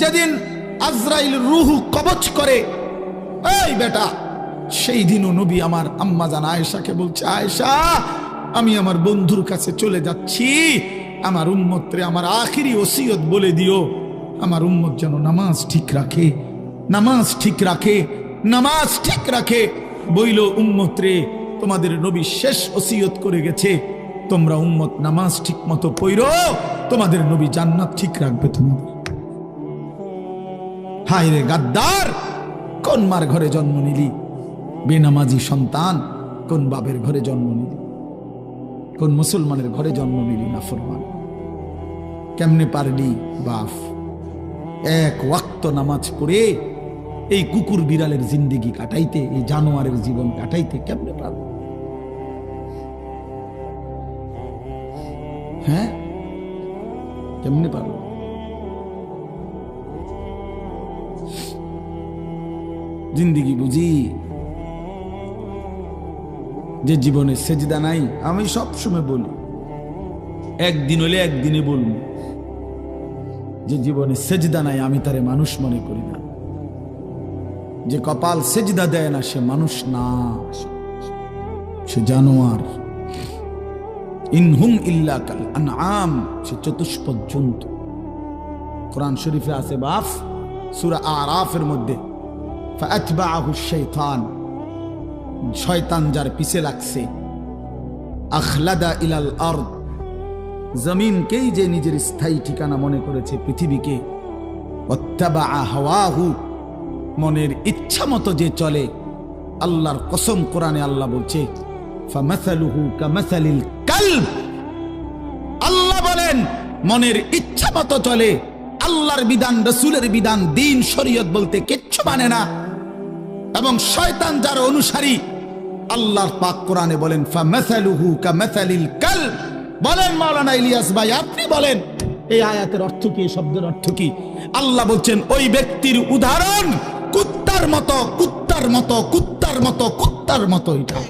যেদিন আজরাইল রূহ কবজ করে, এই বেটা, সেই দিনও নবী আমার আম্মা জান আয়েশাকে বলছে, আয়েশা আমি আমার বন্ধুর কাছে চলে যাচ্ছি, আমার উম্মতরে আমার আখিরি ওসিয়ত বলে দিও, আমার উম্মত যেন নামাজ ঠিক রাখে, নামাজ ঠিক রাখে, নামাজ ঠিক রাখে। বইল, উম্মত রে, তোমাদের নবী শেষ ওসিয়ত করে গেছে, তোমরা উম্মত নামাজ ঠিক মতো পড়ো, তোমাদের নবী জান্নাত ঠিক রাখবে তোমাদের। হায় রে গাদ্দার, কোন মার ঘরে জন্ম নিলি? বেনামাজি সন্তান, কোন বাপের ঘরে জন্ম নিলি? কোন মুসলমানের ঘরে জন্ম নিলি? না ফরমান, কেমনে পারলি বাপ এক ওয়াক্ত নামাজ পড়ে এই কুকুর বিড়ালের জিন্দেগি কাটাইতে, এই জানোয়ারের জীবন কাটাইতে কেমনে পারল? হ্যাঁ, কেমনে পারল? জিন্দেগি বুঝি যে জীবনে সেজদা নাই। আমি সব সময় বলি, একদিন হলে একদিনে বলব, যে জীবনে সেজদা নাই আমি তারে মানুষ মনে করি না। যে কপাল সেজদা দেয় না সে মানুষ না, সে জানোয়ার। ইনহুম ইল্লা কাল আনআম, সে চতুষ্পদ জন্তু। কোরআন শরীফে আছে বাপ, সূরা আরাফের মধ্যে, ফাআতবাআহু শাইতান, শয়তান যার পিছে লাগছে, আখলাদা ইলাল আরদ, জমিনকেই যে নিজের স্থায়ী ঠিকানা মনে করেছে, পৃথিবীকে, ওয়াত্তাবাআ হাওয়াহু, মনের ইচ্ছা মতো যে চলে। আল্লাহর কসম, কোরআনে আল্লাহ বলছে, ফামাসালুহু কামাসালিল কালব, আল্লাহ বলেন মনের ইচ্ছা মতো চলে, আল্লাহর বিধান, রাসূলের বিধান, দ্বীন শরীয়ত বলতে কিচ্ছু মানে না। এবং শয়তান যার অনুসারী, আল্লাহর পাক কোরআনে বলেন ফামাসালুহু কামাসালিল কালব। বলেন মাওলানা ইলিয়াস ভাই, আপনি বলেন এই আয়াতের অর্থ কি, এই শব্দের অর্থ কি? আল্লাহ বলছেন ওই ব্যক্তির উদাহরণ কুত্তার মতো, কুত্তার মতো, কুত্তার মতো, কুত্তার মতো। এটা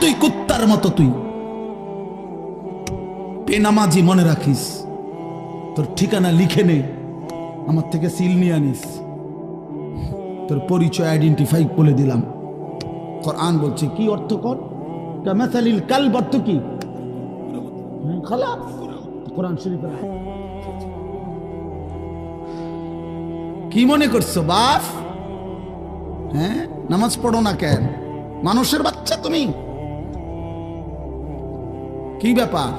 তুই কুত্তার মতো, তুই বেনামাজি, মনে রাখিস, তোর ঠিকানা লিখে নে, আমার থেকে সিল নিয়ে আনিস, তোর পরিচয় আইডেন্টিফাই বলে দিলাম। কোরআন বলছে কি অর্থ কর, কামাসালিল কালব অর্থ কি? খালাস, কোরআন শরীফের আয়াত। কি মনে করছো বাপ? হ্যাঁ, নামাজ পড়ো না কেন? মানুষের বাচ্চা তুমি, কি ব্যাপার?